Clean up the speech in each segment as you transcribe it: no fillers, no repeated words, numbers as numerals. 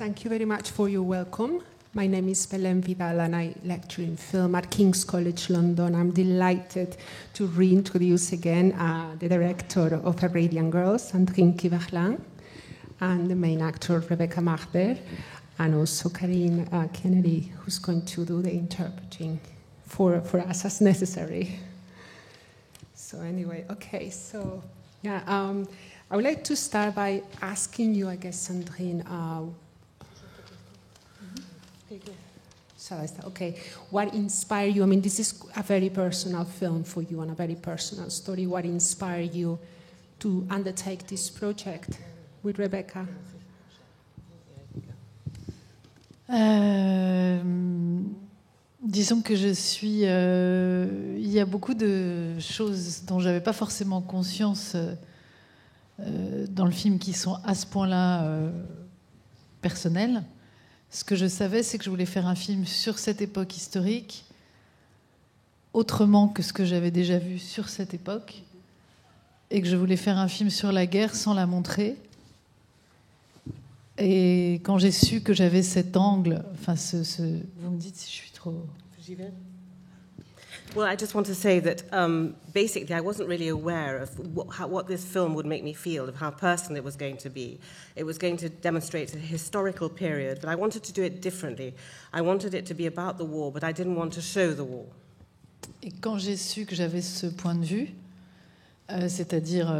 Thank you very much for your welcome. My name is Belén Vidal and I lecture in film at King's College London. I'm delighted to reintroduce again the director of Arabian Girls, Sandrine Kiberlin, and the main actor, Rebecca Mahber, and also Karine Kennedy, who's going to do the interpreting for us as necessary. So anyway, okay, so yeah, I would like to start by asking you, I guess, Sandrine, okay, what inspired you? I mean, this is a very personal film for you and a very personal story. What inspired you to undertake this project with Rebecca? Disons que je suis... il y a beaucoup de choses dont je n'avais pas forcément conscience dans le film qui sont à ce point-là personnelles. Ce que je savais, c'est que je voulais faire un film sur cette époque historique, autrement que ce que j'avais déjà vu sur cette époque, et que je voulais faire un film sur la guerre sans la montrer. Et quand j'ai su que j'avais cet angle, enfin, vous me dites si je suis trop... J'y vais. Well, I just want to say that basically I wasn't really aware of what this film would make me feel, of how personal it was going to be. It was going to demonstrate a historical period, but I wanted to do it differently. I wanted it to be about the war, but I didn't want to show the war. Et quand j'ai su que j'avais ce point de vue, c'est-à-dire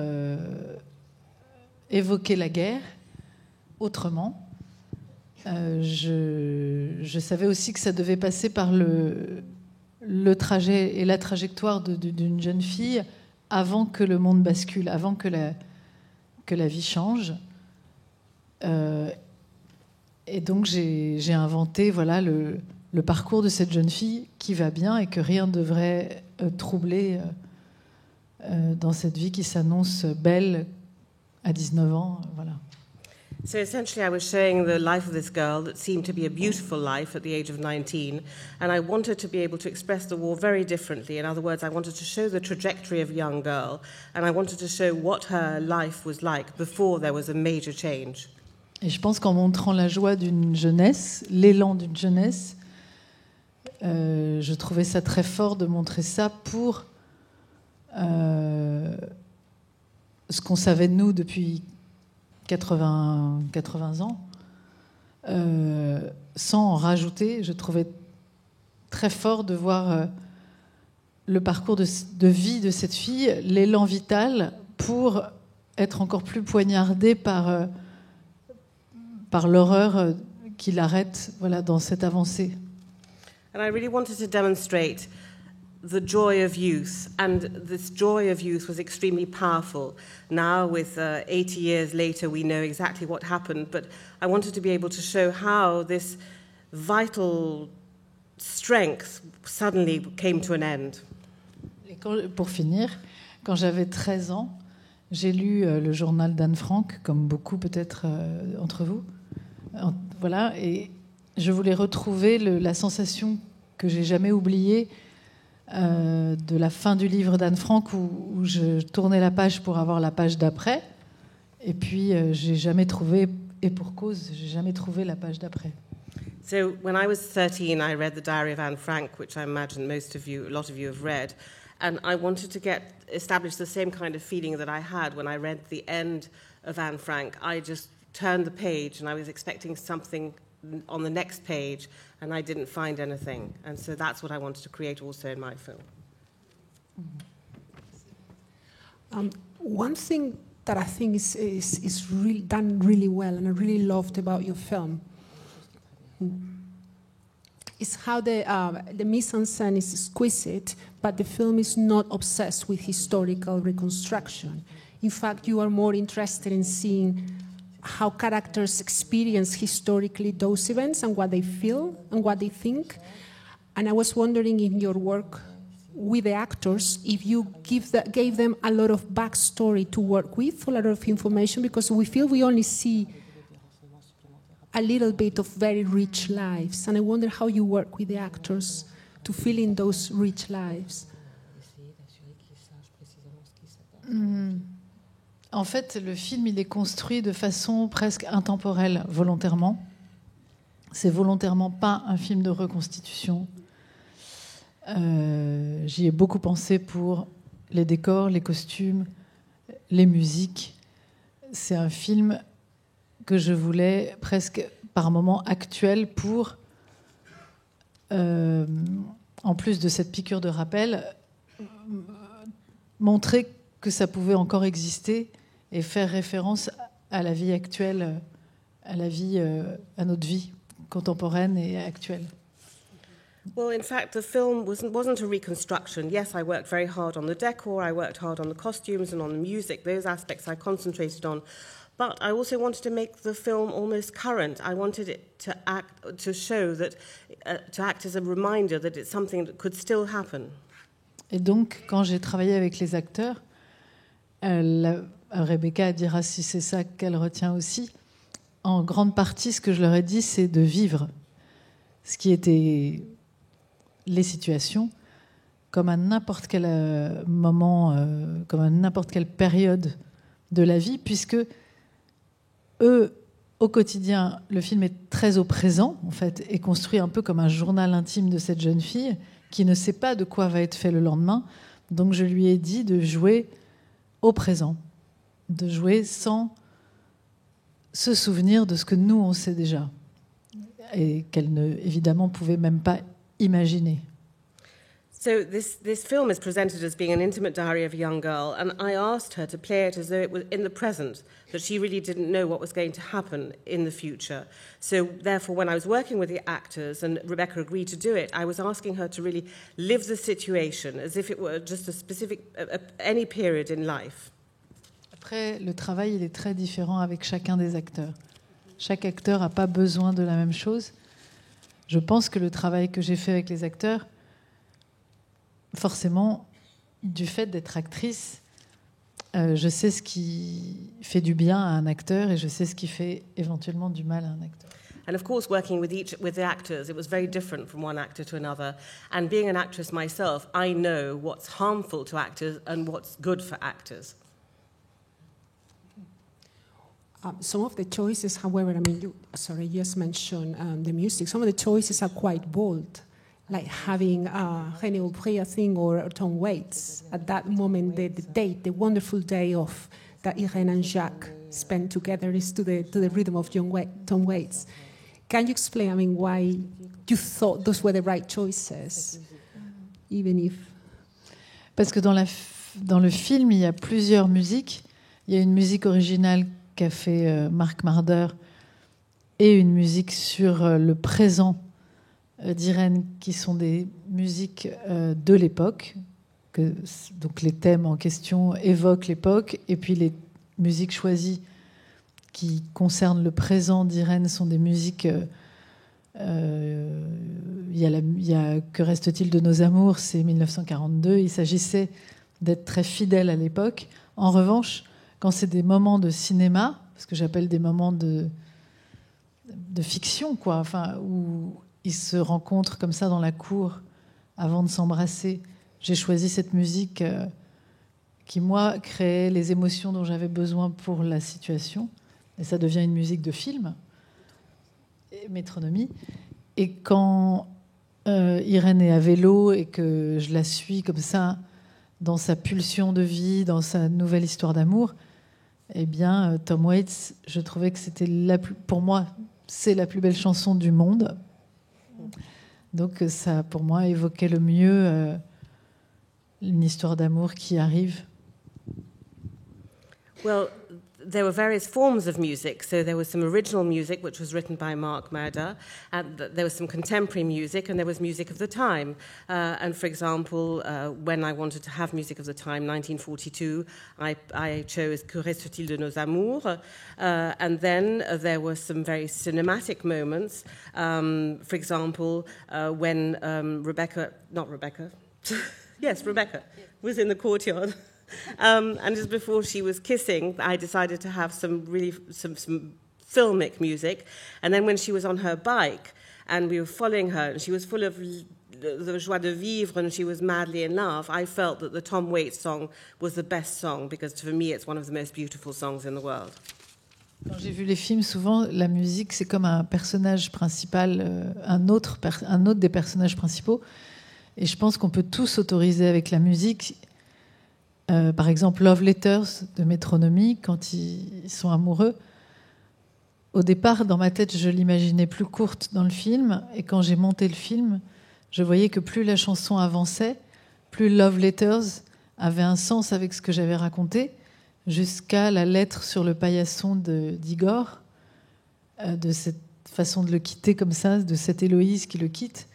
évoquer la guerre autrement, je savais aussi que ça devait passer par le trajet et la trajectoire d'une jeune fille avant que le monde bascule, avant que la vie change. Et donc j'ai inventé voilà, le parcours de cette jeune fille qui va bien et que rien ne devrait troubler dans cette vie qui s'annonce belle à 19 ans. Voilà. So essentially I was showing the life of this girl that seemed to be a beautiful life at the age of 19, and I wanted to be able to express the war very differently. In other words, I wanted to show the trajectory of a young girl, and I wanted to show what her life was like before there was a major change. Et je pense qu'en montrant la joie d'une jeunesse, l'élan d'une jeunesse, je trouvais ça très fort de montrer ça pour ce qu'on savait de nous depuis 80 ans, sans en rajouter. Je trouvais très fort de voir le parcours de vie de cette fille, l'élan vital pour être encore plus poignardée par l'horreur qui l'arrête voilà, dans cette avancée. And I really wanted to demonstrate the joy of youth, and this joy of youth was extremely powerful. Now, with 80 years later, we know exactly what happened, but I wanted to be able to show how this vital strength suddenly came to an end. Et pour finir, quand j'avais 13 ans, j'ai lu le journal d'Anne Frank, comme beaucoup peut-être entre vous. Voilà, et je voulais retrouver la sensation que j'ai jamais oubliée de la fin du livre d'Anne Frank où je tournais la page pour avoir la page d'après, et puis j'ai jamais trouvé, et pour cause, j'ai jamais trouvé la page d'après. So when I was 13, I read the Diary of Anne Frank, which I imagine a lot of you have read, and I wanted to establish the same kind of feeling that I had when I read the end of Anne Frank. I just turned the page and I was expecting something on the next page, and I didn't find anything. And so that's what I wanted to create also in my film. One thing that I think is really done really well, and I really loved about your film, is how the mise-en-scène is exquisite, but the film is not obsessed with historical reconstruction. In fact, you are more interested in seeing how characters experience historically those events and what they feel and what they think. And I was wondering in your work with the actors if you gave them a lot of backstory to work with, a lot of information, because we feel we only see a little bit of very rich lives. And I wonder how you work with the actors to fill in those rich lives. En fait, le film, il est construit de façon presque intemporelle, volontairement. C'est volontairement pas un film de reconstitution. J'y ai beaucoup pensé pour les décors, les costumes, les musiques. C'est un film que je voulais presque par moments actuel pour, en plus de cette piqûre de rappel, montrer que ça pouvait encore exister et faire référence à la vie actuelle, à notre vie contemporaine et actuelle. Well, in fact, the film wasn't a reconstruction. Yes, I worked very hard on the decor, I worked hard on the costumes and on the music. Those aspects I concentrated on. But I also wanted to make the film almost current. I wanted it to show that, to act as a reminder that it's something that could still happen. Et donc, quand j'ai travaillé avec les acteurs, Rebecca dira si c'est ça qu'elle retient aussi. En grande partie, ce que je leur ai dit, c'est de vivre ce qui était les situations comme à n'importe quel moment, comme à n'importe quelle période de la vie, puisque eux, au quotidien, le film est très au présent, en fait, et construit un peu comme un journal intime de cette jeune fille qui ne sait pas de quoi va être fait le lendemain. Donc je lui ai dit de jouer au présent, de jouer sans se souvenir de ce que nous, on sait déjà, et qu'elle ne, évidemment, pouvait même pas imaginer. So this film is presented as being an intimate diary of a young girl, and I asked her to play it as though it was in the present, that she really didn't know what was going to happen in the future. So therefore, when I was working with the actors, and Rebecca agreed to do it, I was asking her to really live the situation as if it were just a specific, any period in life. Après, le travail, il est très différent avec chacun des acteurs. Chaque acteur n'a pas besoin de la même chose. Je pense que le travail que j'ai fait avec les acteurs, forcément, du fait d'être actrice, je sais ce qui fait du bien à un acteur et je sais ce qui fait éventuellement du mal à un acteur. And of course, working with the actors, it was very different from one actor to another. And being an actress myself, I know what's harmful to actors and what's good for actors. Some of the choices, however, I mean, you just mentioned the music. Some of the choices are quite bold, like having René Aubry, I think, or Tom Waits. At that moment, the date, the wonderful day off that Irene and Jacques spent together is to the rhythm of Tom Waits. Can you explain, I mean, why you thought those were the right choices, even if... Parce que dans le film, il y a plusieurs musiques. Il y a une musique originale qu'a fait Marc Marder et une musique sur le présent d'Irène, qui sont des musiques de l'époque. Donc les thèmes en question évoquent l'époque, et puis les musiques choisies qui concernent le présent d'Irène sont des musiques... Il y a Que reste-t-il de nos amours, c'est 1942. Il s'agissait d'être très fidèle à l'époque. En revanche, quand c'est des moments de cinéma, ce que j'appelle des moments de fiction, quoi, enfin, où ils se rencontrent comme ça dans la cour avant de s'embrasser, j'ai choisi cette musique qui, moi, créait les émotions dont j'avais besoin pour la situation. Et ça devient une musique de film, et métronomie. Et quand Irène est à vélo et que je la suis comme ça, dans sa pulsion de vie, dans sa nouvelle histoire d'amour, eh bien, Tom Waits, je trouvais que c'était pour moi, c'est la plus belle chanson du monde. Donc ça, pour moi, évoquait le mieux une histoire d'amour qui arrive. Well, there were various forms of music. So there was some original music, which was written by Marc Marder, and there was some contemporary music, and there was music of the time. And for example, when I wanted to have music of the time, 1942, I chose Que reste-t-il de nos amours? And then there were some very cinematic moments. For example, when Rebecca was in the courtyard. And just before she was kissing, I decided to have some filmic music. And then when she was on her bike and we were following her, and she was full of the joie de vivre and she was madly in love, I felt that the Tom Waits song was the best song because for me it's one of the most beautiful songs in the world. Quand j'ai vu les films, souvent, la musique, c'est comme un personnage principal, un autre des personnages principaux. Et je pense qu'on peut tous s'autoriser avec la musique. Par exemple, Love Letters de Métronomie, quand ils sont amoureux. Au départ, dans ma tête, je l'imaginais plus courte dans le film. Et quand j'ai monté le film, je voyais que plus la chanson avançait, plus Love Letters avait un sens avec ce que j'avais raconté, jusqu'à la lettre sur le paillasson d'Igor, de cette façon de le quitter comme ça, de cette Héloïse qui le quitte.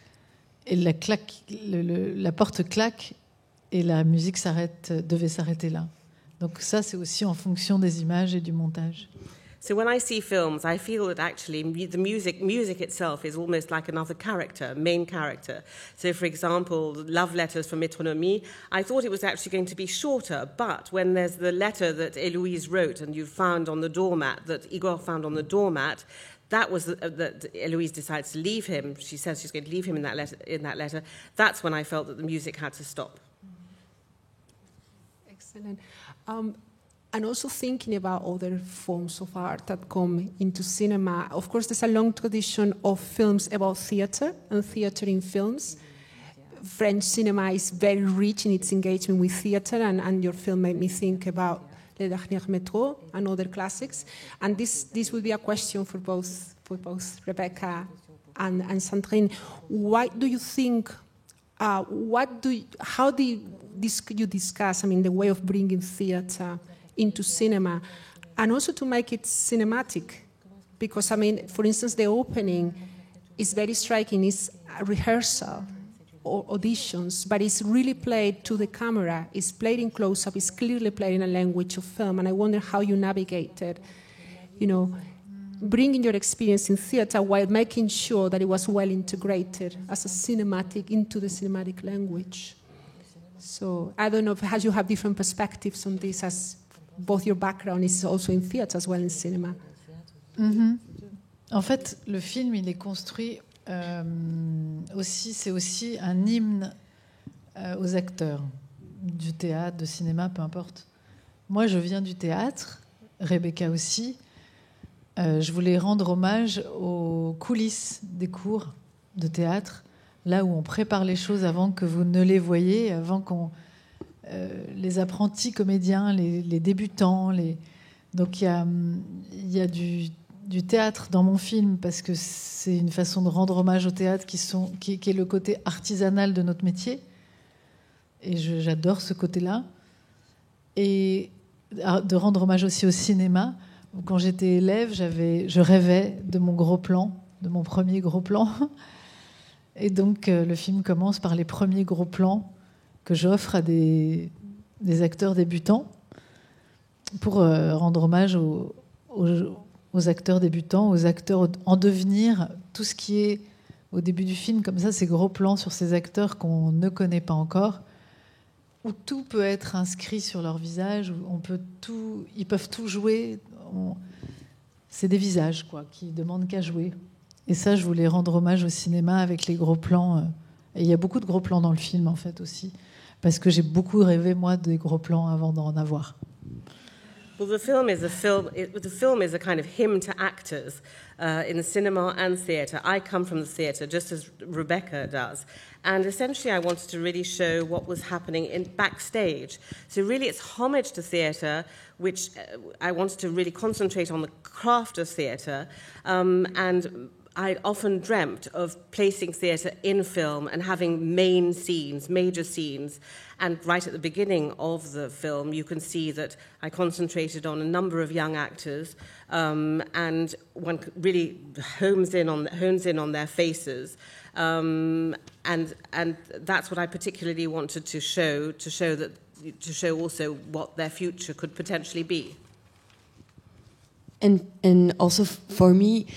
Et la porte claque et la musique devait s'arrêter là. Donc ça, c'est aussi en fonction des images et du montage. So when I see films, I feel that actually the music itself is almost like another character, main character. So for example, Love Letters from Métronomie, I thought it was actually going to be shorter, but when there's the letter that Héloïse wrote and you found on the doormat, that Igor found on the doormat, that was that Héloïse decides to leave him. She says she's going to leave him in that letter. That's when I felt that the music had to stop. Excellent. And also thinking about other forms of art that come into cinema. Of course, there's a long tradition of films about theatre and theatre in films. French cinema is very rich in its engagement with theatre, and your film made me think about Le Dernier Métro and other classics. And this will be a question for both Rebecca and Sandrine. Why do you think? How do you discuss? I mean, the way of bringing theatre into cinema, and also to make it cinematic, because I mean, for instance, the opening is very striking. It's a rehearsal or auditions, but it's really played to the camera. It's played in close-up. It's clearly played in a language of film, and I wonder how you navigated, bringing your experience in theater while making sure that it was well integrated as a cinematic into the cinematic language. So I don't know if you have different perspectives on this, as both your background is also in theatre as well as cinema. Mm-hmm. En fait, le film, il est construit aussi, c'est aussi un hymne aux acteurs du théâtre, de cinéma, peu importe. Moi, je viens du théâtre, Rebecca aussi. Je voulais rendre hommage aux coulisses des cours de théâtre, là où on prépare les choses avant que vous ne les voyez, avant qu'on... les apprentis comédiens, les débutants. Donc il y a du théâtre dans mon film, parce que c'est une façon de rendre hommage au théâtre qui est le côté artisanal de notre métier. Et j'adore ce côté-là. Et de rendre hommage aussi au cinéma. Quand j'étais élève, je rêvais de mon gros plan, de mon premier gros plan. Et donc le film commence par les premiers gros plans que j'offre à des acteurs débutants pour rendre hommage aux acteurs débutants, aux acteurs en devenir, tout ce qui est au début du film, comme ça, ces gros plans sur ces acteurs qu'on ne connaît pas encore, où tout peut être inscrit sur leur visage, où ils peuvent tout jouer. C'est des visages, quoi, qui demandent qu'à jouer. Et ça, je voulais rendre hommage au cinéma avec les gros plans. Et il y a beaucoup de gros plans dans le film, en fait, aussi. Parce que j'ai beaucoup rêvé, moi, des gros plans avant d'en avoir. Well, the film is a kind of hymn to actors in cinema and theatre. I come from the theatre, just as Rebecca does. And essentially, I wanted to really show what was happening in backstage. So really, it's homage to theatre, which I wanted to really concentrate on the craft of theatre. And I often dreamt of placing theatre in film and having main scenes, major scenes. And right at the beginning of the film, you can see that I concentrated on a number of young actors, and one really hones in on their faces. And that's what I particularly wanted to show also what their future could potentially be. And also for me,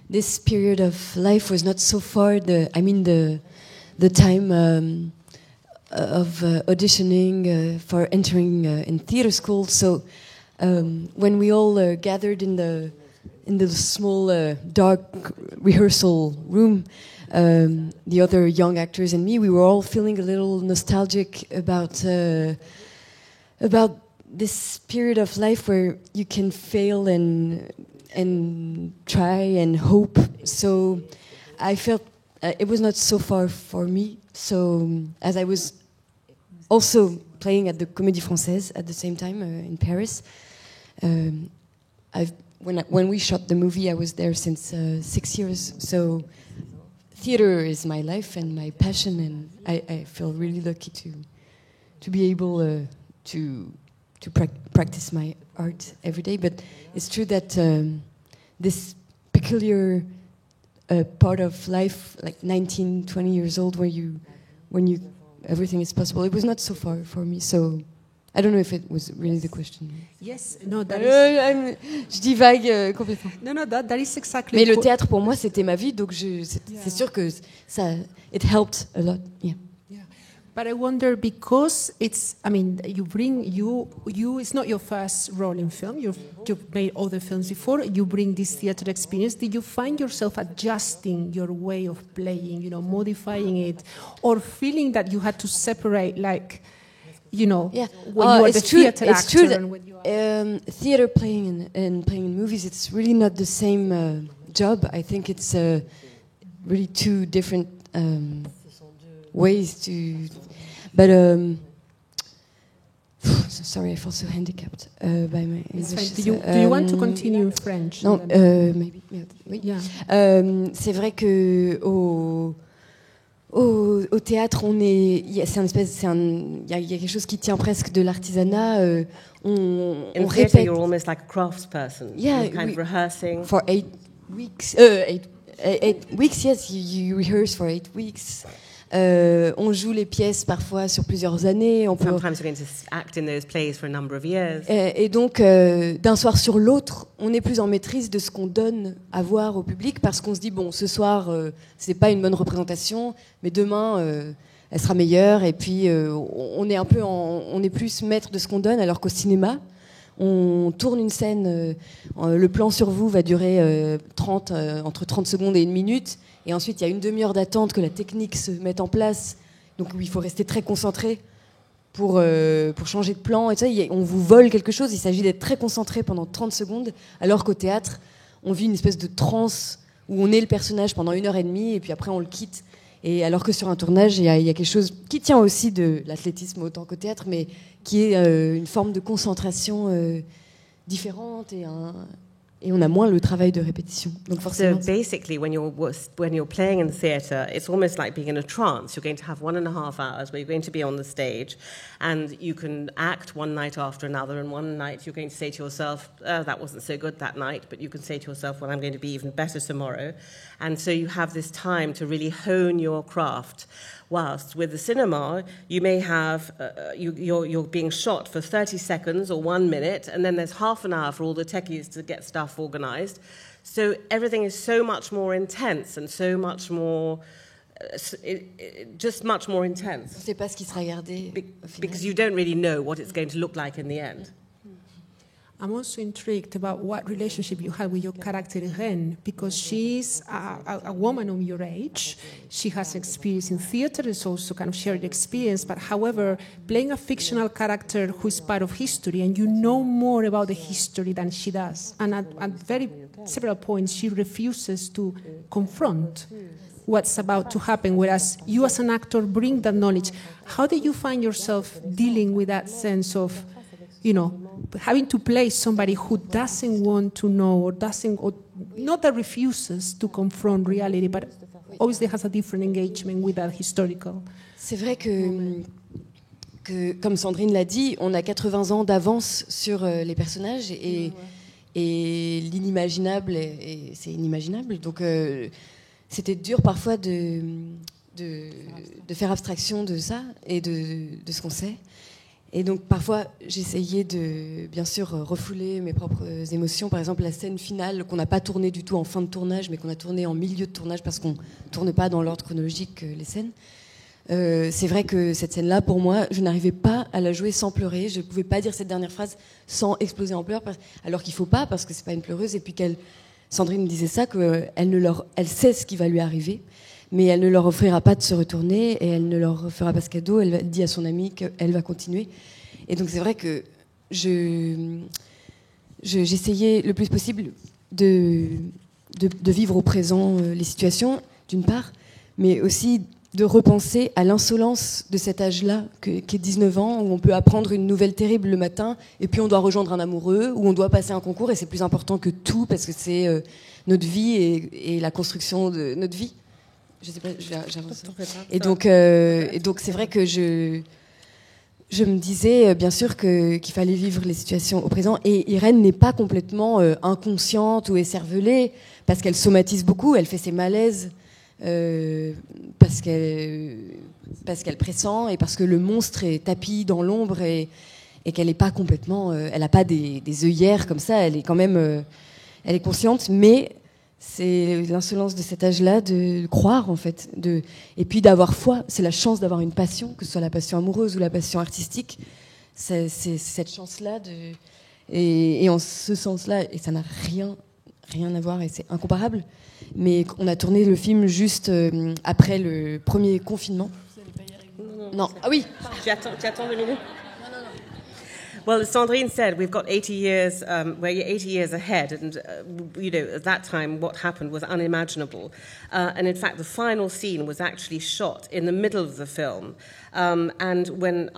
this period of life was not so far. The time of auditioning for entering in theater school. So when we all gathered in the small dark rehearsal room, the other young actors and me, we were all feeling a little nostalgic about this period of life where you can fail and try and hope. So I felt it was not so far for me. So as I was also playing at the Comédie Française at the same time in Paris, when we shot the movie, I was there since 6 years. So theater is my life and my passion, and I feel really lucky to be able to practice my art every day. But it's true that this peculiar part of life, like 19, 20 years old, when you everything is possible, it was not so far for me. So I don't know if it was really the question. Yes, no, that is... Je divague complètement. No, that is exactly... Mais le théâtre, pour moi, c'était ma vie, donc c'est sûr que ça, it helped a lot. Yeah. But I wonder, because it's, I mean, it's not your first role in film. You've made other films before. You bring this theater experience. Did you find yourself adjusting your way of playing, modifying it, or feeling that you had to separate, like, when you are the theater actor? It's true that theater playing and playing in movies, it's really not the same job. I think it's really two different ways to... But sorry, I feel so handicapped by my English. Do you want to continue in French? Non, maybe. Oui. Yeah. C'est vrai que au théâtre, il y a quelque chose qui tient presque de l'artisanat. On répète. You're almost like a craftsperson. Yeah, you're kind of rehearsing for 8 weeks. 8 weeks, yes, you rehearse for 8 weeks. On joue les pièces parfois sur plusieurs années. Sometimes you're going to act in those plays for a number of years. Et donc, d'un soir sur l'autre, on est plus en maîtrise de ce qu'on donne à voir au public, parce qu'on se dit, bon, ce soir, c'est pas une bonne représentation, mais demain, elle sera meilleure. Et puis, on est plus maître de ce qu'on donne, alors qu'au cinéma, on tourne une scène, le plan sur vous va durer entre 30 secondes et 1 minute. Et ensuite, il y a une demi-heure d'attente que la technique se mette en place. Donc, il faut rester très concentré pour changer de plan. Et ça, on vous vole quelque chose. Il s'agit d'être très concentré pendant 30 secondes. Alors qu'au théâtre, on vit une espèce de transe où on est le personnage pendant 1h30 et puis après, on le quitte. Et alors que sur un tournage, il y a quelque chose qui tient aussi de l'athlétisme autant qu'au théâtre, mais qui est une forme de concentration différente et on a moins le travail de répétition. Donc forcément. So basically, when you're playing in the theatre, it's almost like being in a trance. You're going to have 1.5 hours where you're going to be on the stage, and you can act one night after another. And one night you're going to say to yourself, "Oh, that wasn't so good that night," but you can say to yourself, "Well, I'm going to be even better tomorrow." And so you have this time to really hone your craft. Whilst with the cinema, you may have, you're being shot for 30 seconds or 1 minute, and then there's half an hour for all the techies to get stuff organised. So everything is so much more intense and so much more, just much more intense. On ne sait pas ce qui sera gardé. Because you don't really know what it's going to look like in the end. I'm also intrigued about what relationship you had with your character Irene, because she's a woman of your age. She has experience in theater, it's also kind of shared experience, but however, playing a fictional character who is part of history, and you know more about the history than she does. And at several points, she refuses to confront what's about to happen, whereas you as an actor bring that knowledge. How do you find yourself dealing with that sense of, having to play somebody who doesn't want to know or not that refuses to confront reality, but obviously has a different engagement with that historical? C'est vrai que comme Sandrine l'a dit, on a 80 ans d'avance sur les personnages et l'inimaginable, et c'est inimaginable. Donc c'était dur parfois de faire abstraction de ça et de ce qu'on sait. Et donc parfois j'essayais de bien sûr refouler mes propres émotions. Par exemple la scène finale qu'on n'a pas tournée du tout en fin de tournage, mais qu'on a tournée en milieu de tournage parce qu'on ne tourne pas dans l'ordre chronologique les scènes. C'est vrai que cette scène-là, pour moi, je n'arrivais pas à la jouer sans pleurer. Je ne pouvais pas dire cette dernière phrase sans exploser en pleurs, alors qu'il ne faut pas, parce que ce n'est pas une pleureuse. Et puis Sandrine me disait ça, elle sait ce qui va lui arriver, mais elle ne leur offrira pas de se retourner et elle ne leur fera pas ce cadeau. Elle dit à son amie qu'elle va continuer. Et donc c'est vrai que j'essayais le plus possible de vivre au présent les situations, d'une part, mais aussi de repenser à l'insolence de cet âge-là, qui est 19 ans, où on peut apprendre une nouvelle terrible le matin, et puis on doit rejoindre un amoureux, où on doit passer un concours, et c'est plus important que tout, parce que c'est notre vie et la construction de notre vie. Je sais pas, j'avance. Et donc c'est vrai que je me disais bien sûr qu'il fallait vivre les situations au présent. Et Irène n'est pas complètement inconsciente ou écervelée, parce qu'elle somatise beaucoup, elle fait ses malaises, parce qu'elle pressent, et parce que le monstre est tapi dans l'ombre, et qu'elle n'est pas complètement... elle n'a pas des œillères comme ça, elle est quand même... elle est consciente, mais... c'est l'insolence de cet âge-là de croire, en fait. Et puis d'avoir foi. C'est la chance d'avoir une passion, que ce soit la passion amoureuse ou la passion artistique. C'est cette chance-là. Et en ce sens-là, et ça n'a rien à voir, et c'est incomparable. Mais on a tourné le film juste après le premier confinement. Vous n'allez pas y arriver. Non. Ah oui. Tu attends 2 minutes. Well, as Sandrine said, we've got 80 years, we're 80 years ahead, and, at that time, what happened was unimaginable. And in fact, the final scene was actually shot in the middle of the film. And when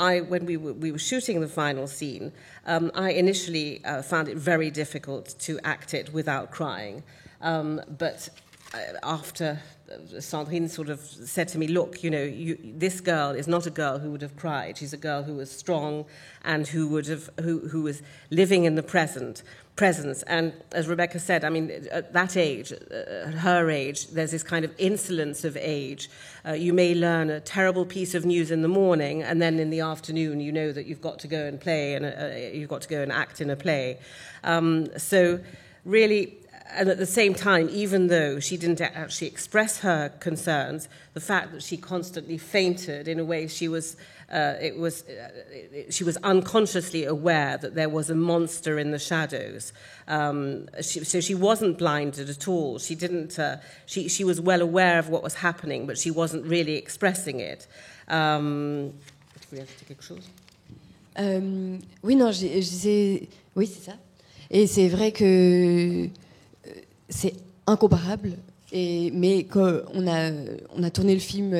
we were shooting the final scene, I initially found it very difficult to act it without crying. But after... Sandrine sort of said to me, look, this girl is not a girl who would have cried. She's a girl who was strong and who was living in the presence. And as Rebecca said, I mean, at that age, at her age, there's this kind of insolence of age. You may learn a terrible piece of news in the morning, and then in the afternoon, you know that you've got to go and play, and you've got to go and act in a play. So really... And at the same time, even though she didn't actually express her concerns, the fact that she constantly fainted in a way she was unconsciously aware that there was a monster in the shadows. So she wasn't blinded at all. She didn't. She was well aware of what was happening, but she wasn't really expressing it. Tu voulais ajouter quelque chose? Oui, non, je disais, oui, c'est ça. Et c'est vrai que c'est incomparable, mais quand on a tourné le film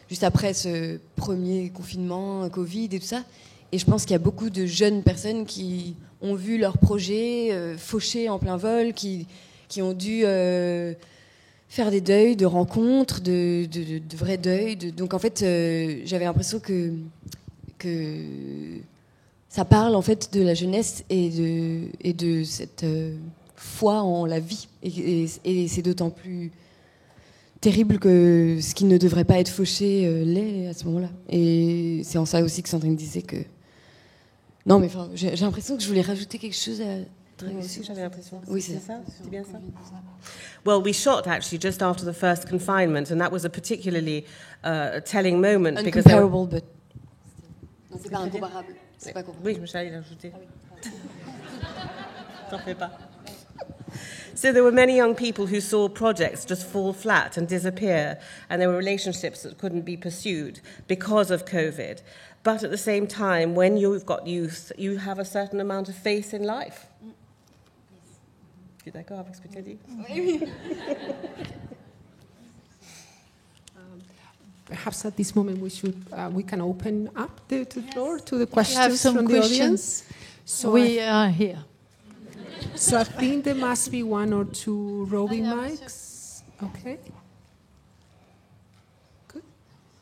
juste après ce premier confinement, Covid et tout ça, et je pense qu'il y a beaucoup de jeunes personnes qui ont vu leur projet fauché en plein vol, qui ont dû faire des deuils, de rencontres, de vrais deuils. Donc en fait, j'avais l'impression que ça parle en fait de la jeunesse et de cette... foi en la vie, et c'est d'autant plus terrible que ce qui ne devrait pas être fauché l'est à ce moment-là. Et c'est en ça aussi que Sandrine disait que... Non, mais enfin, j'ai l'impression que je voulais rajouter quelque chose à... Moi aussi, j'avais l'impression. Oui, c'est ça. C'est bien ça. Well, we shot actually just after the first confinement, and that was a particularly telling moment. Uncomparable, but... Non, c'est pas incomparable. C'est pas comparable. Oui, je me suis allée l'ajouter. T'en fais pas. So there were many young people who saw projects just fall flat and disappear, and there were relationships that couldn't be pursued because of COVID. But at the same time, when you've got youth, you have a certain amount of faith in life. Tu es d'accord avec ce que tu as dit? Oui. Perhaps at this moment we can open up the floor to the questions from the audience. So we are here. So I think there must be 1 or 2 roving mics. Okay. Good.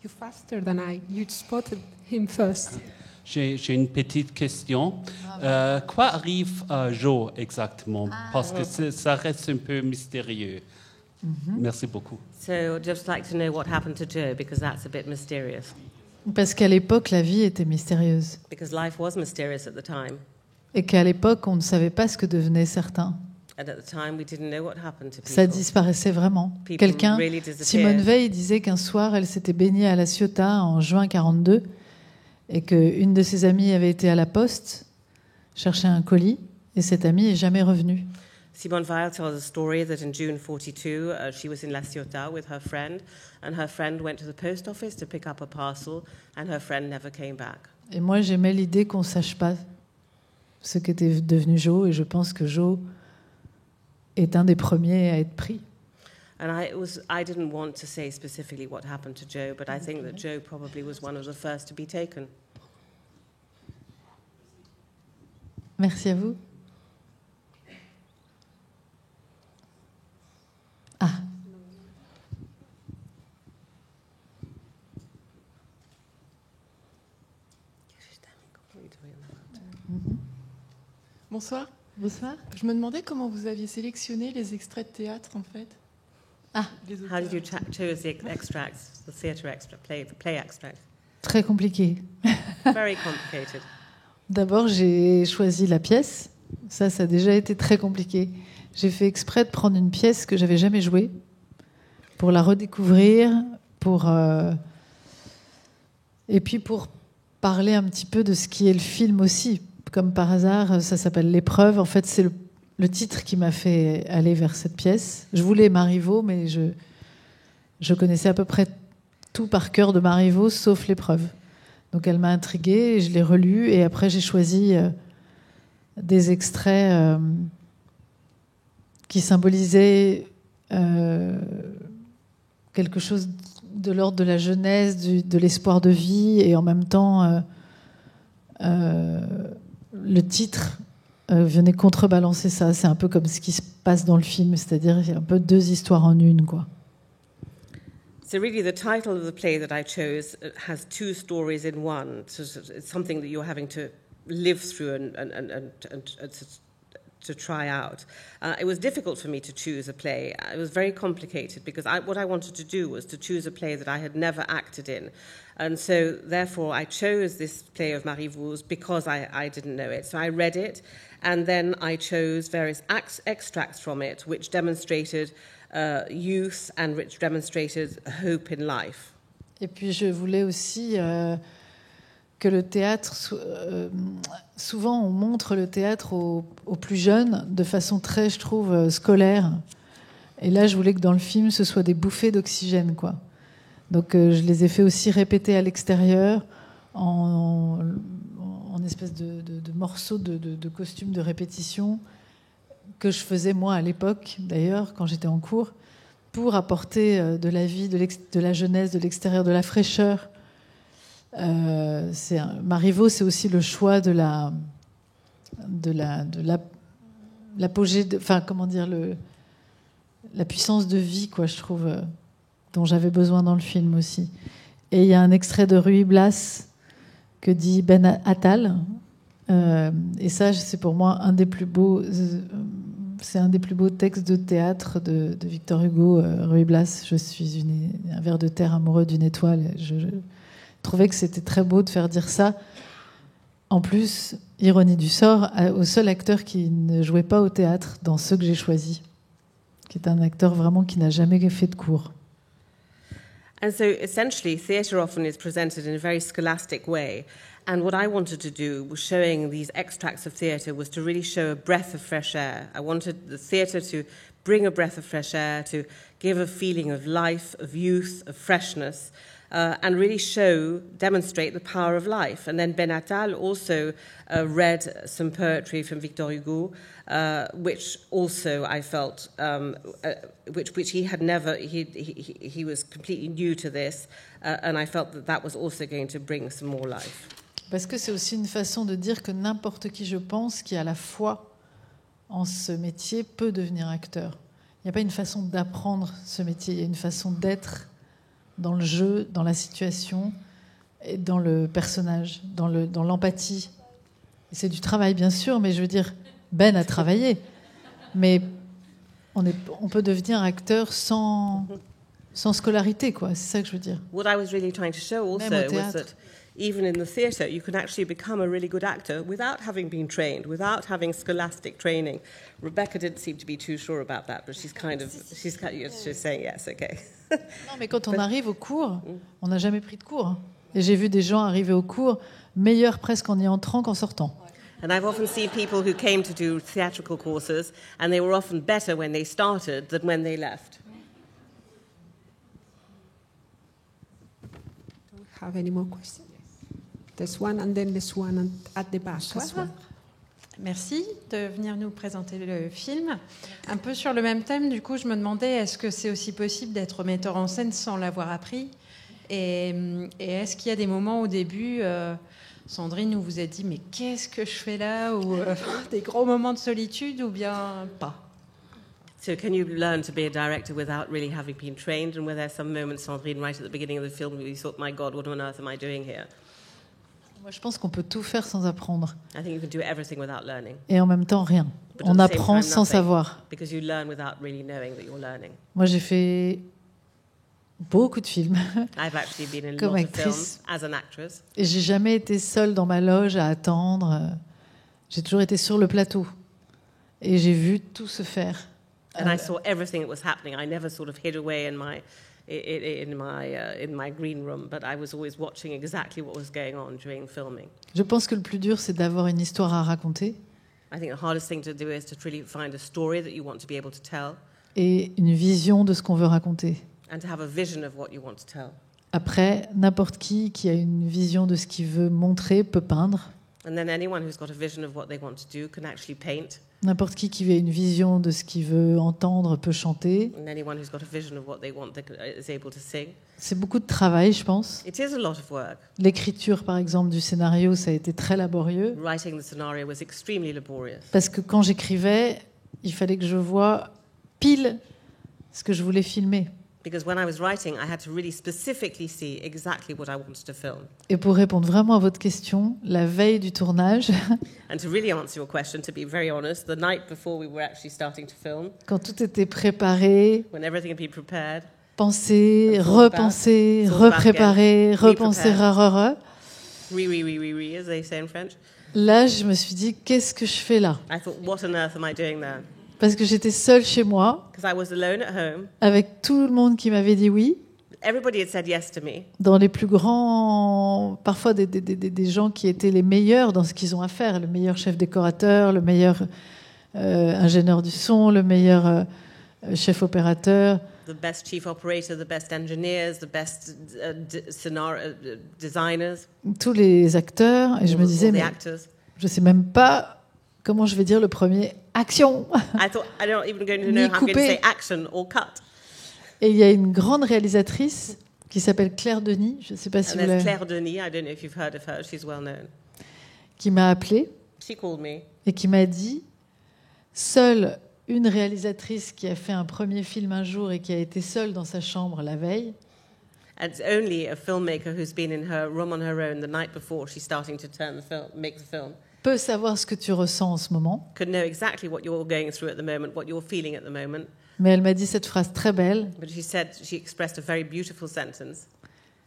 You're faster than I. You spotted him first. J'ai une petite question. Quoi arrive à Joe exactement? Parce que ça reste un peu mystérieux. Merci beaucoup. So I'd just like to know what happened to Joe, because that's a bit mysterious. Parce qu'à l'époque, la vie était mystérieuse. Because life was mysterious at the time. Et qu'à l'époque, on ne savait pas ce que devenaient certains. And at the time, we didn't know what happened to people. Ça disparaissait vraiment. Quelqu'un, Simone Veil disait qu'un soir, elle s'était baignée à La Ciotat en juin 42, et qu'une de ses amies avait été à la poste chercher un colis, et cette amie n'est jamais revenue. Simone Weil tells a story that in June 42, she was in La Ciotat with her friend, and her friend went to the post office to pick up a parcel, and her friend never came back. Et moi, j'aimais l'idée qu'on ne sache pas. ce qu'était devenu Joe, et je pense que Joe est un des premiers à être pris. And I didn't want to say specifically what happened to Joe, but I think that Joe probably was one of the first to be taken. Merci à vous. Ah. Bonsoir. Bonsoir. Je me demandais comment vous aviez sélectionné les extraits de théâtre, en fait. Ah. Les How did you auteurs. choose the extracts, the theatre extract, the play extract? Très compliqué. Very complicated. D'abord, j'ai choisi la pièce. Ça a déjà été très compliqué. J'ai fait exprès de prendre une pièce que j'avais jamais jouée pour la redécouvrir, et puis pour parler un petit peu de ce qui est le film aussi. Comme par hasard, ça s'appelle L'épreuve. En fait, c'est le titre qui m'a fait aller vers cette pièce. Je voulais Marivaux, mais je connaissais à peu près tout par cœur de Marivaux, sauf L'épreuve. Donc elle m'a intriguée, et je l'ai relue, et après j'ai choisi des extraits qui symbolisaient quelque chose de l'ordre de la jeunesse, de l'espoir de vie, et en même temps le titre venait contrebalancer ça. C'est un peu comme ce qui se passe dans le film, c'est-à-dire il y a un peu deux histoires en une, quoi. So really the title of the play that I chose has two stories in one. So it's something that you're having to live through and to try out. It was difficult for me to choose a play. It was very complicated because what I wanted to do was to choose a play that I had never acted in. And so therefore I chose this play of Marivaux's because I didn't know it. So I read it and then I chose various extracts from it which demonstrated youth and which demonstrated hope in life. Et puis je voulais aussi que le théâtre, souvent on montre le théâtre aux plus jeunes de façon très, je trouve, scolaire. Et là, je voulais que dans le film, ce soit des bouffées d'oxygène, quoi. Donc je les ai fait aussi répéter à l'extérieur en espèce de morceaux de costumes de répétition que je faisais moi à l'époque, d'ailleurs, quand j'étais en cours, pour apporter de la vie, de la jeunesse, de l'extérieur, de la fraîcheur. Marivaux, c'est aussi le choix de l'apogée, enfin comment dire, la puissance de vie, quoi, je trouve, dont j'avais besoin dans le film aussi. Et il y a un extrait de Ruy Blas que dit Ben Attal, et ça, c'est pour moi un des plus beaux. C'est un des plus beaux textes de théâtre de Victor Hugo, Ruy Blas. Je suis un ver de terre amoureux d'une étoile. Je trouvais que c'était très beau de faire dire ça. En plus, ironie du sort, au seul acteur qui ne jouait pas au théâtre dans ceux que j'ai choisis, qui est un acteur vraiment qui n'a jamais fait de cours. And so essentially, theatre often is presented in a very scholastic way. And what I wanted to do was showing these extracts of theatre was to really show a breath of fresh air. I wanted the theatre to bring a breath of fresh air, to give a feeling of life, of youth, of freshness, and really demonstrate the power of life. And then Ben Attal also read some poetry from Victor Hugo, which also I felt, which he had never, he was completely new to this, and I felt that was also going to bring some more life. Parce que c'est aussi une façon de dire que n'importe qui, je pense, qui a la foi en ce métier peut devenir acteur. Il n'y a pas une façon d'apprendre ce métier, il y a une façon d'être dans le jeu, dans la situation et dans le personnage, dans l'empathie. Et c'est du travail, bien sûr, mais je veux dire, Ben a travaillé. Mais on peut devenir acteur sans scolarité, quoi. C'est ça que je veux dire. What I was really trying to show also was that even in the theatre, you can actually become a really good actor without having been trained, without having scholastic training. Rebecca didn't seem to be too sure about that, but she's saying yes, okay. Non, mais quand on arrive au cours, on n'a jamais pris de cours. Et j'ai vu des gens arriver au cours meilleurs presque en y entrant qu'en sortant. And I've often seen people who came to do theatrical courses, and they were often better when they started than when they left. Do we have any more questions? There's one, and then there's one at the back as well. Merci de venir nous présenter le film. Un peu sur le même thème, du coup, je me demandais, est-ce que c'est aussi possible d'être metteur en scène sans l'avoir appris ? Et est-ce qu'il y a des moments au début, Sandrine, où vous êtes dit, mais qu'est-ce que je fais là ? Ou des gros moments de solitude, ou bien pas ? So can you learn to be a director without really having been trained? And were there some moments, Sandrine, right at the beginning of the film, where you thought, my God, what on earth am I doing here? Moi, je pense qu'on peut tout faire sans apprendre. I think you can do everything without learning. Et en même temps, rien. But at On the same apprend time, sans nothing, savoir. Because you learn without really knowing that you're learning. Moi, j'ai fait beaucoup de films. I've actually been in Comme lots of actrice. films as an actress. Et j'ai jamais été seule dans ma loge à attendre. J'ai toujours été sur le plateau. Et j'ai vu tout se faire. And I saw everything that was happening. I never sort of hid away in my green room, but I was always watching exactly what was going on during filming. Je pense que le plus dur, c'est d'avoir une histoire à raconter I think the hardest thing to do is to really find a story that you want to be able to tell et une vision de ce qu'on veut raconter. and to have a vision of what you want to tell. Après, n'importe qui a une vision de ce qu'il veut montrer peut peindre. And then anyone who's got a vision of what they want to do can actually paint. N'importe qui a une vision de ce qu'il veut entendre peut chanter. And anyone who's got a vision of what they want is able to sing. C'est beaucoup de travail, je pense. It is a lot of work. L'écriture, par exemple, du scénario, ça a été très laborieux. Writing the scenario was extremely laborious. Parce que quand j'écrivais, il fallait que je voie pile ce que je voulais filmer. Because when I was writing, I had to really specifically see exactly what I wanted to film. Et pour répondre vraiment à votre question, la veille du tournage, And to really answer your question, to be very honest, the night before we were actually starting to film, quand tout était préparé, when everything had been prepared, penser, repenser, Thought back repréparer, again, repenser, re-prepare. As they say in French, Là, je me suis dit, qu'est-ce que je fais là ? I thought, what on earth am I doing there? Parce que j'étais seule chez moi, Because I was alone at home. avec tout le monde qui m'avait dit oui, Everybody had said yes to me. dans les plus grands, parfois des gens qui étaient les meilleurs dans ce qu'ils ont à faire, le meilleur chef décorateur, le meilleur ingénieur du son, le meilleur chef opérateur. The best chief operator, the best engineers, the best designers, Tous les acteurs, et je me all disais, the mais actors. je sais même pas comment je vais dire le premier action. I thought, I'm not even going to know Ni how I'm going to coupé. say action or cut. Et il y a une grande réalisatrice qui s'appelle Claire Denis, je ne sais pas si And vous there's l'avez, Claire Denis, I don't know if you've heard of her, she's well known. qui m'a appelée She called me et qui m'a dit, seule une réalisatrice qui a fait un premier film un jour et qui a été seule dans sa chambre la veille, and it's only a filmmaker who's been in her room on her own the night before she's starting to make the film, peut savoir ce que tu ressens en ce moment. could know exactly what you're going through at the moment, what you're feeling at the moment. Mais elle m'a dit cette phrase très belle. But she expressed a very beautiful sentence.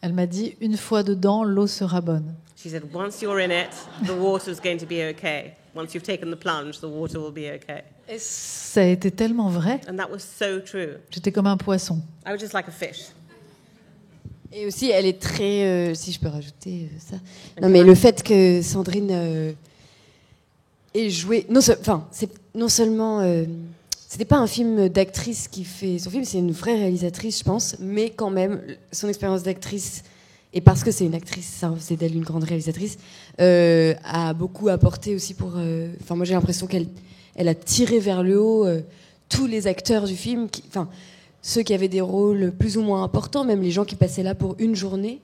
Elle m'a dit, une fois dedans, l'eau sera bonne. She said, once you're in it, the water's going to be okay. Once you've taken the plunge, the water will be okay. Et ça a été tellement vrai. And that was so true. J'étais comme un poisson. I was just like a fish. Et aussi, elle est très... si je peux rajouter ça. Non, mais le fait que Sandrine ait joué... c'est non seulement... c'était pas un film d'actrice qui fait son film, c'est une vraie réalisatrice, je pense. Mais quand même, son expérience d'actrice, et parce que c'est une actrice, ça c'est d'elle une grande réalisatrice, a beaucoup apporté aussi pour... Enfin, moi j'ai l'impression qu'elle a tiré vers le haut tous les acteurs du film, ceux qui avaient des rôles plus ou moins importants, même les gens qui passaient là pour une journée,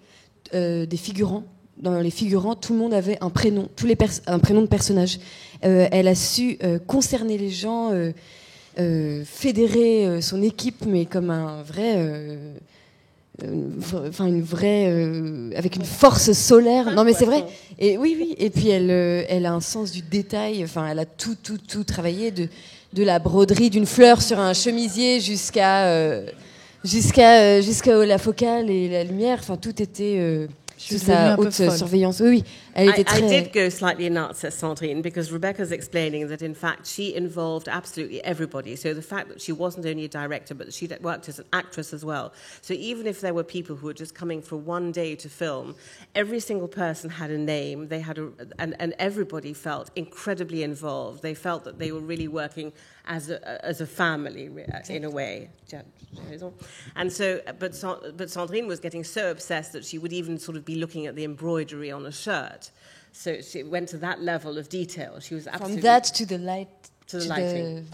des figurants. Dans les figurants, tout le monde avait un prénom, un prénom de personnage. Elle a su concerner les gens, fédérer son équipe, mais comme un vrai... avec une force solaire. Non, mais c'est vrai. Et oui. Et puis elle a un sens du détail. Enfin, elle a tout travaillé de la broderie d'une fleur sur un chemisier jusqu'à la focale et la lumière. Enfin, tout était sous sa haute surveillance. Oui. Elle était très... I did go slightly nuts at Sandrine because Rebecca's explaining that in fact she involved absolutely everybody. So the fact that she wasn't only a director but she worked as an actress as well. So even if there were people who were just coming for one day to film, every single person had a name. They had and everybody felt incredibly involved. They felt that they were really working as a family in a way. And so, but Sandrine was getting so obsessed that she would even sort of be looking at the embroidery on a shirt. shirt. So she went to that level of detail. She was From absolutely that to the light, to the lighting.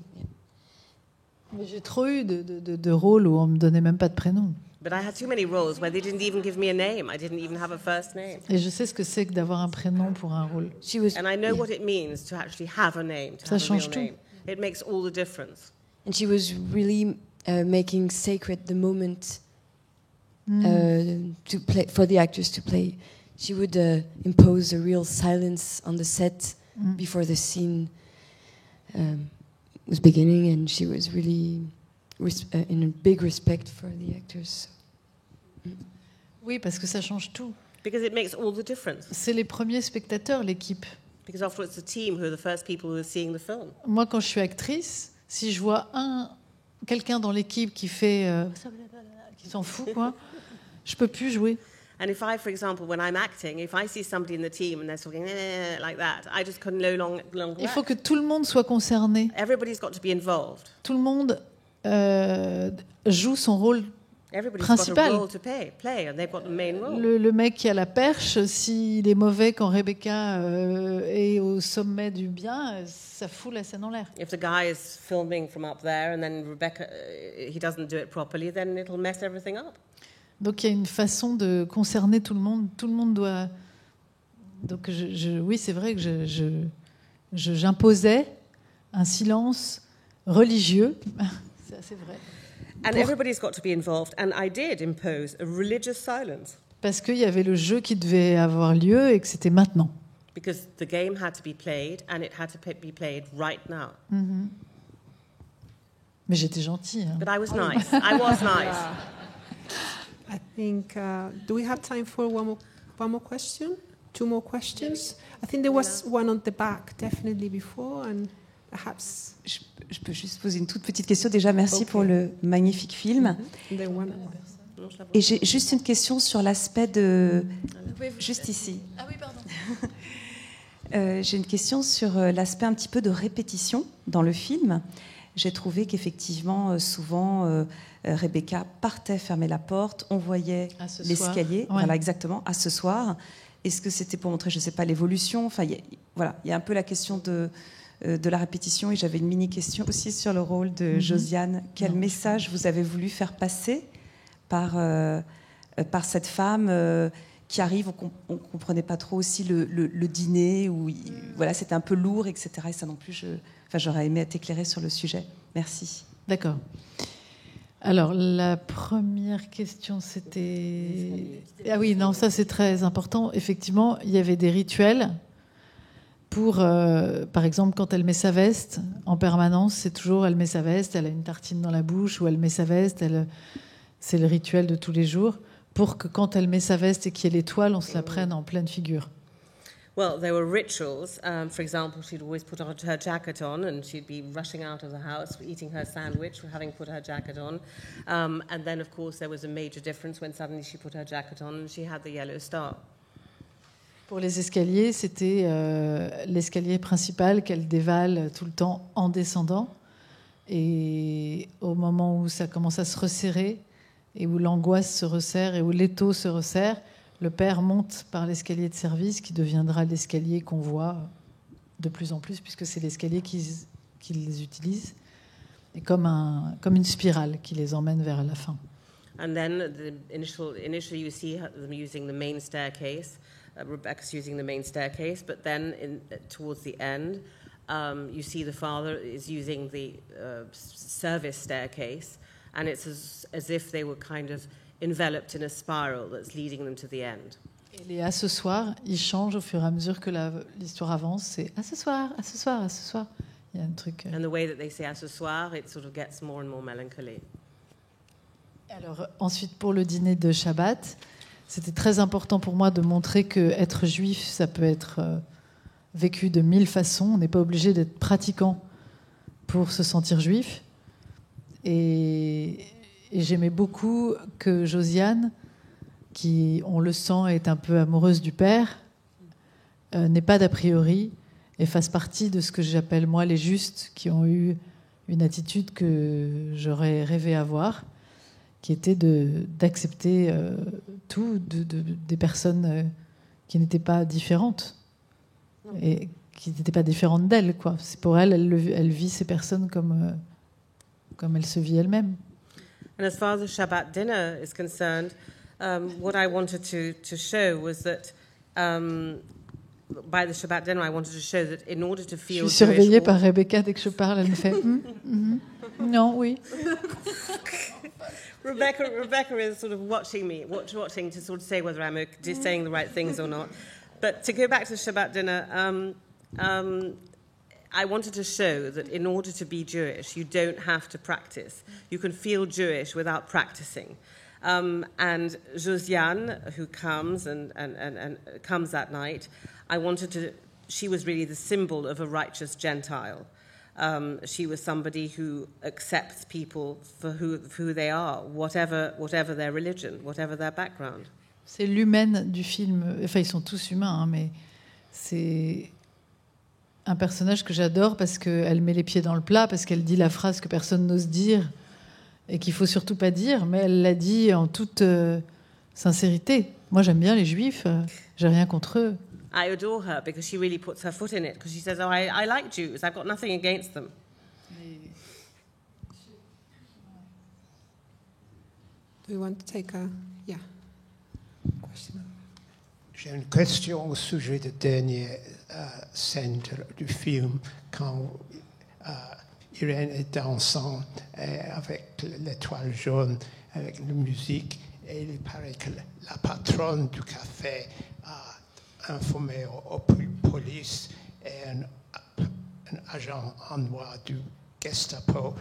Mais j'ai trop eu de rôles où on me donnait même pas de prénom. But I had too many roles where they didn't even give me a name. I didn't even have a first name. Et je sais ce que c'est que d'avoir un prénom pour un rôle. She was, And I know what it means to actually have a name, to Ça have a real change tout. name. It makes all the difference. and she was really making sacred the moment to play for the actors to play. She would impose a real silence on the set before the scene was beginning, and she was really in a big respect for the actors. Oui, parce que ça change tout. Because it makes all the difference. C'est les premiers spectateurs, l'équipe. Because after all, it's the team who are the first people who are seeing the film. Moi, quand je suis actrice, si je vois quelqu'un dans l'équipe qui fait qui s'en fout, quoi, je peux plus jouer. And if I, for example, when I'm acting, if I see somebody in the team and they're talking like that, I just can no longer Il faut work. que tout le monde soit concerné. Everybody's got to be involved. Tout le monde joue son rôle. Everybody's Principal. got a role to play, and they've got the main role. Le mec qui a la perche, s'il est mauvais quand Rebecca est au sommet du bien, ça fout la scène en l'air. If the guy is filming from up there and then Rebecca, he doesn't do it properly, then it'll mess everything up. Donc il y a une façon de concerner tout le monde. Tout le monde doit. Donc oui, c'est vrai que j'imposais un silence religieux. C'est assez vrai. And everybody's got to be involved, and I did impose a religious silence. Parce qu'il y avait le jeu qui devait avoir lieu et que c'était maintenant. Because the game had to be played, and it had to be played right now. Mais j'étais gentille. Hein. But I was nice. I was nice. I think, do we have time for one more question? Two more questions? I think there was one on the back, definitely before, and perhaps... Je peux juste poser une toute petite question. Déjà, merci pour le magnifique film. The one... Et j'ai juste une question sur l'aspect de... Juste ici. Ah oui, pardon. J'ai une question sur l'aspect un petit peu de répétition dans le film. J'ai trouvé qu'effectivement, souvent, Rebecca partait fermer la porte, on voyait l'escalier, ouais. Voilà, exactement, à ce soir. Est-ce que c'était pour montrer, je ne sais pas, l'évolution? Enfin, voilà, il y a un peu la question de la répétition, et j'avais une mini-question aussi sur le rôle de Josiane. Quel message vous avez voulu faire passer par cette femme qui arrive, on ne comprenait pas trop aussi le dîner, où voilà, c'était un peu lourd, etc. Et ça non plus, j'aurais aimé être éclairée sur le sujet. Merci. D'accord. Alors, la première question, c'était... Ah oui, non, ça c'est très important. Effectivement, il y avait des rituels pour, par exemple, quand elle met sa veste, en permanence, c'est toujours, elle met sa veste, elle a une tartine dans la bouche, ou elle met sa veste, c'est le rituel de tous les jours, pour que quand elle met sa veste et qu'il y ait l'étoile, on se la prenne en pleine figure. Well, there were rituals. For example, she'd always put her jacket on, and she'd be rushing out of the house, eating her sandwich, having put her jacket on. And then, of course, there was a major difference when suddenly she put her jacket on and she had the yellow star. Pour les escaliers, c'était l'escalier principal qu'elle dévale tout le temps en descendant. Et au moment où ça commence à se resserrer, et où l'angoisse se resserre, et où l'étau se resserre, le père monte par l'escalier de service qui deviendra l'escalier qu'on voit de plus en plus, puisque c'est l'escalier qu'ils utilisent, et comme une spirale qui les emmène vers la fin. And then initially you see them using the main staircase. Rebecca's using the main staircase, but then towards the end, you see the father is using the service staircase, and it's as if they were kind of enveloped in a spiral that's leading them to the end. Et les à ce soir, ils changent au fur et à mesure que l'histoire avance. C'est à ce soir, à ce soir, à ce soir. Il y a un truc. And the way that they say à ce soir, it sort of gets more and more melancholy. Alors ensuite, pour le dîner de Shabbat, c'était très important pour moi de montrer que être juif, ça peut être vécu de 1000 façons. On n'est pas obligé d'être pratiquant pour se sentir juif. Et j'aimais beaucoup que Josiane, qui, on le sent, est un peu amoureuse du père, n'ait pas d'a priori et fasse partie de ce que j'appelle, moi, les justes, qui ont eu une attitude que j'aurais rêvé avoir, qui était d'accepter tout des personnes qui n'était pas différente. Et qui n'était pas différente d'elle, quoi. C'est pour elle, elle vit ces personnes comme elle se vit elle-même. And as far as the Shabbat dinner is concerned, what I wanted to show was that by the Shabbat dinner, I wanted to show that in order to Je feel suis surveillée Jewish, par Rebecca dès que je parle, elle me fait non, oui. Rebecca is sort of watching me, watching to sort of say whether I'm saying the right things or not. But to go back to Shabbat dinner, I wanted to show that in order to be Jewish, you don't have to practice. You can feel Jewish without practicing. And Josiane, who comes and comes that night, she was really the symbol of a righteous Gentile. She was somebody who accepts people for who they are, whatever their religion, whatever their background. C'est l'humaine du film. Enfin, ils sont tous humains, hein, mais c'est un personnage que j'adore parce qu'elle met les pieds dans le plat, parce qu'elle dit la phrase que personne n'ose dire et qu'il faut surtout pas dire, mais elle l'a dit en toute sincérité. Moi, j'aime bien les Juifs, j'ai rien contre eux. I adore her because she really puts her foot in it, because she says, "Oh, I like Jews. I've got nothing against them." Do you want to take a question? J'ai une question au sujet de dernière scène du film, quand Irène est dansant avec l'étoile jaune, avec la musique, et il paraît que la patronne du café a informé aux police et un agent en noir du Gestapo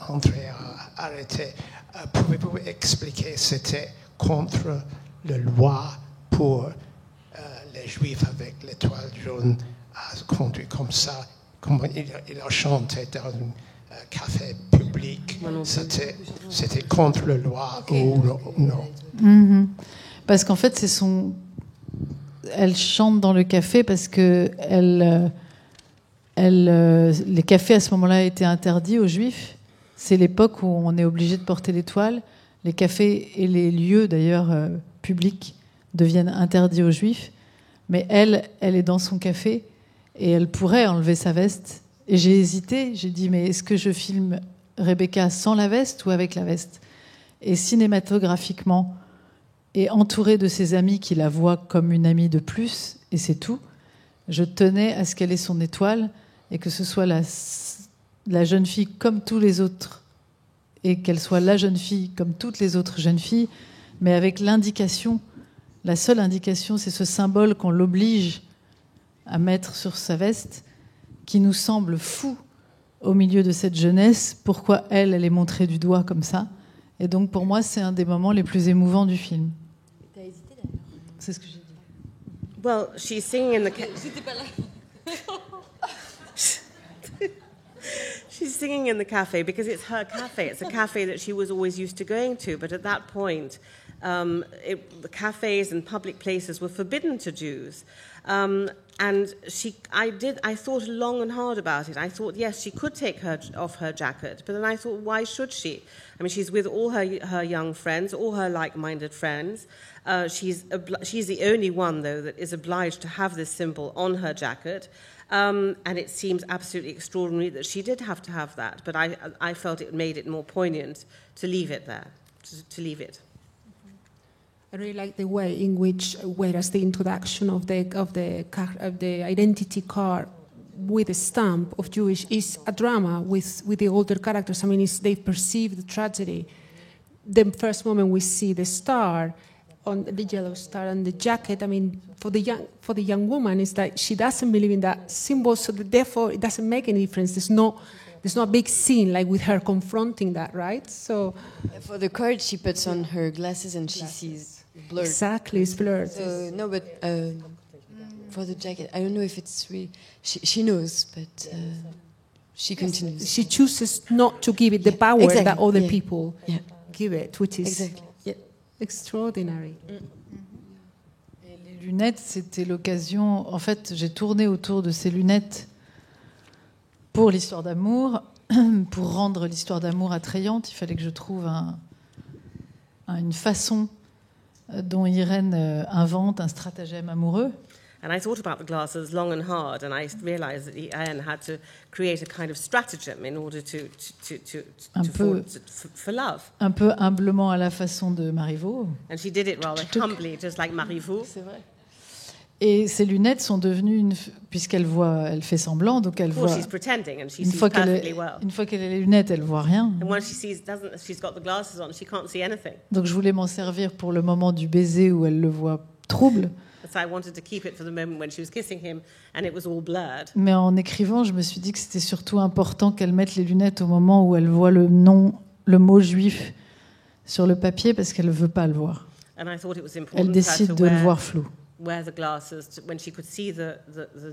entré à arrêter. Pouvez-vous expliquer c'était contre la loi pour les Juifs avec l'étoile jaune à conduire comme ça, comme il a chanté dans un café public? C'était contre la loi ou non? Mm-hmm. Parce qu'en fait, elle chante dans le café parce que les cafés à ce moment-là étaient interdits aux Juifs. C'est l'époque où on est obligé de porter l'étoile. Les cafés et les lieux, d'ailleurs, publics deviennent interdits aux Juifs. Mais elle est dans son café et elle pourrait enlever sa veste. Et j'ai hésité. J'ai dit, mais est-ce que je filme Rebecca sans la veste ou avec la veste? Et cinématographiquement, et entourée de ses amis qui la voient comme une amie de plus, et c'est tout, je tenais à ce qu'elle ait son étoile et que ce soit la jeune fille comme tous les autres, et qu'elle soit la jeune fille comme toutes les autres jeunes filles, mais avec l'indication, la seule indication, c'est ce symbole qu'on l'oblige à mettre sur sa veste, qui nous semble fou au milieu de cette jeunesse. Pourquoi elle est montrée du doigt comme ça? Et donc pour moi, c'est un des moments les plus émouvants du film. T'as hésité d'ailleurs. C'est ce que j'ai dit. Well, she's singing in the. J'étais pas là. She's singing in the cafe because it's her cafe. It's a cafe that she was always used to going to. But at that point, the cafes and public places were forbidden to Jews. And I thought long and hard about it. I thought, yes, she could take off her jacket. But then I thought, why should she? I mean, she's with all her young friends, all her like-minded friends. She's the only one, though, that is obliged to have this symbol on her jacket. And it seems absolutely extraordinary that she did have to have that. But I felt it made it more poignant to leave it there, to leave it. I really like the way in which, whereas the introduction of the identity card with a stamp of Jewish is a drama with the older characters. I mean, they perceive the tragedy. The first moment we see the star, on the yellow star on the jacket. I mean, for the young woman, it's like she doesn't believe in that symbol, so therefore it doesn't make any difference. There's no a big scene like with her confronting that, right? So for the card, she puts on her glasses and she sees blurred. Exactly, it's blurred. So, no, but for the jacket, I don't know if it's really. She knows, but she continues. She chooses not to give it the power exactly. that other people give it, which is extraordinary. Et les lunettes, c'était l'occasion. En fait, j'ai tourné autour de ces lunettes pour l'histoire d'amour. Pour rendre l'histoire d'amour attrayante, il fallait que je trouve une façon dont Irène invente un stratagème amoureux. And I thought about the glasses long and hard, and I realized that Irene had to create a kind of stratagem in order for love. Un peu humblement à la façon de Marivaux. And she did it rather humbly, just like Marivaux. C'est vrai. Et ses lunettes sont devenues puisqu'elle voit, elle fait semblant, donc elle voit. She's pretending, and she sees perfectly well. Une fois qu'elle a les lunettes, elle voit rien. And when she's got the glasses on, she can't see anything. Donc je voulais m'en servir pour le moment du baiser où elle le voit trouble. So I wanted to keep it for the moment when she was kissing him, and it was all blurred. Mais en écrivant, je me suis dit que c'était surtout important qu'elle mette les lunettes au moment où elle voit le mot juif sur le papier parce qu'elle ne veut pas le voir. And I thought it was important Elle décide de le voir flou. Wear the glasses when she could see the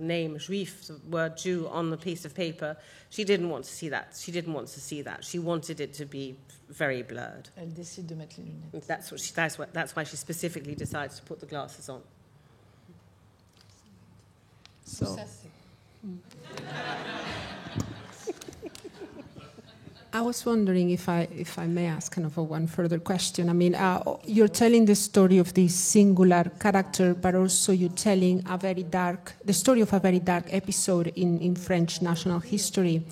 name juif, the word Jew on the piece of paper. She didn't want to see that. She didn't want to see that. She wanted it to be very blurred. Elle décide de mettre les lunettes. That's why she specifically decides to put the glasses on. So, I was wondering if I may ask kind of one further question. I mean, you're telling the story of this singular character, but also you're telling the story of a very dark episode in French national history.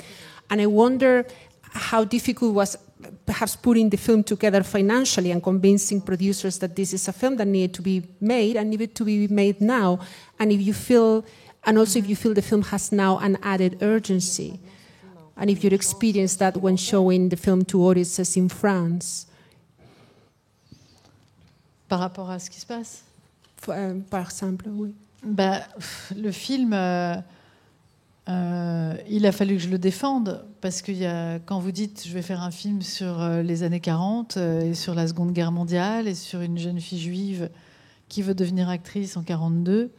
And I wonder how difficult was perhaps putting the film together financially and convincing producers that this is a film that needed to be made and needed to be made now. And if you feel the film has now an added urgency. And if you experience that when showing the film to audiences in France. Par rapport à ce qui se passe Par exemple, oui. Le film, il a fallu que je le défende, parce que quand vous dites « je vais faire un film sur les années 40 et sur la Seconde Guerre mondiale et sur une jeune fille juive qui veut devenir actrice en 1942 »,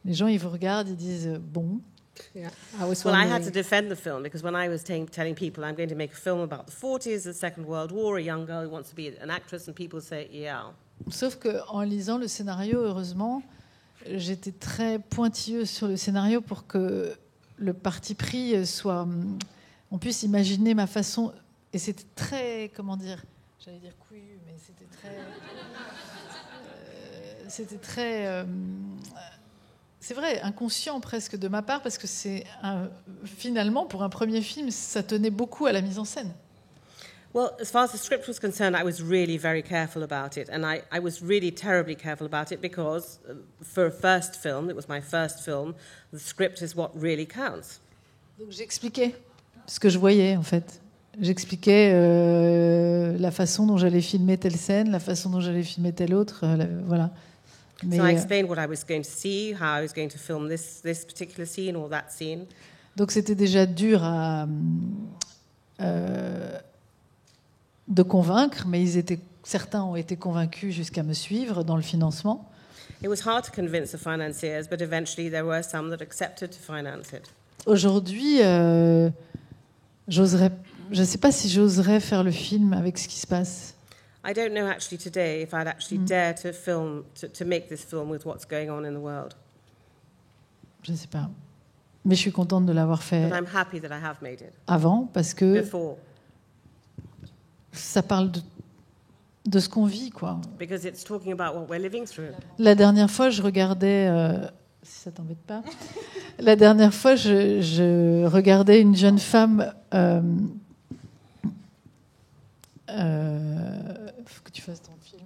les gens, ils vous regardent, ils disent « bon ». Yeah. I had to defend the film because when I was telling people I'm going to make a film about the 40s, the Second World War, a young girl who wants to be an actress, and people say, yeah. Sauf qu'en lisant le scénario, heureusement, j'étais très pointilleuse sur le scénario pour que le parti pris soit... On puisse imaginer ma façon... Et c'était très... Comment dire ? J'allais dire couillu, mais c'était très... c'était très... c'est vrai, inconscient presque de ma part, parce que finalement, pour un premier film, ça tenait beaucoup à la mise en scène. Well, as far as the script was concerned, I was really very careful about it. And I was really terribly careful about it because for a first film, it was my first film, the script is what really counts. Donc j'expliquais ce que je voyais, en fait. J'expliquais la façon dont j'allais filmer telle scène, la façon dont j'allais filmer telle autre, voilà. Mais, so I explained what I was going to see, how I was going to film this particular scene or that scene. Donc c'était déjà dur de convaincre, mais certains ont été convaincus jusqu'à me suivre dans le financement. It was hard to convince the financiers, but eventually there were some that accepted to finance it. Aujourd'hui, je ne sais pas si j'oserais faire le film avec ce qui se passe. I don't know actually today if I'd actually dare to film to make this film with what's going on in the world. Je ne sais pas, mais je suis contente de l'avoir fait. But I'm happy that I have made it. Avant, parce que Before. Ça parle de ce qu'on vit, quoi. Because it's talking about what we're living through. La dernière fois, je regardais, si ça t'embête pas, la dernière fois, je regardais une jeune femme. Faut que tu fasses ton film.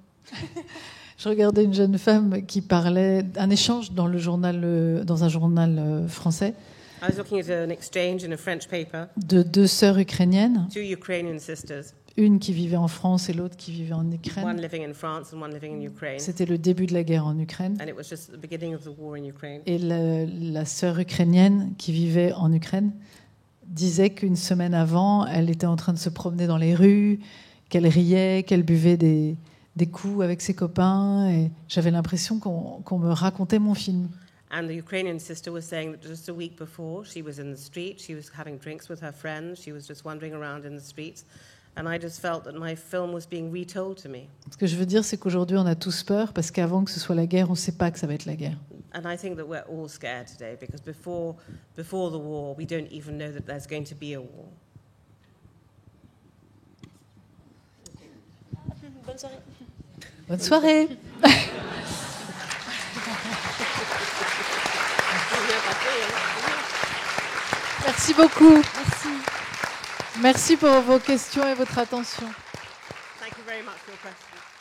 Je regardais une jeune femme qui parlait d'un échange dans un journal français. I was looking at an exchange in a French paper. De deux sœurs ukrainiennes. Two Ukrainian sisters. Une qui vivait en France et l'autre qui vivait en Ukraine. One living in France and one living in Ukraine. C'était le début de la guerre en Ukraine. And it was just the beginning of the war in Ukraine. Et la sœur ukrainienne qui vivait en Ukraine disait qu'une semaine avant, elle était en train de se promener dans les rues, qu'elle riait, qu'elle buvait des coups avec ses copains. Et j'avais l'impression qu'on me racontait mon film. And the Ukrainian sister was saying that just a week before, she was in the street, she was having drinks with her friends, she was just wandering around in the streets, and I just felt that my film was being retold to me. Ce que je veux dire, c'est qu'aujourd'hui, on a tous peur, parce qu'avant que ce soit la guerre, on ne sait pas que ça va être la guerre. And I think that we're all scared today, because before the war, we don't even know that there's going to be a war. Bonne soirée. Bonne soirée. Merci beaucoup. Merci. Merci pour vos questions et votre attention. Thank you very much for your questions.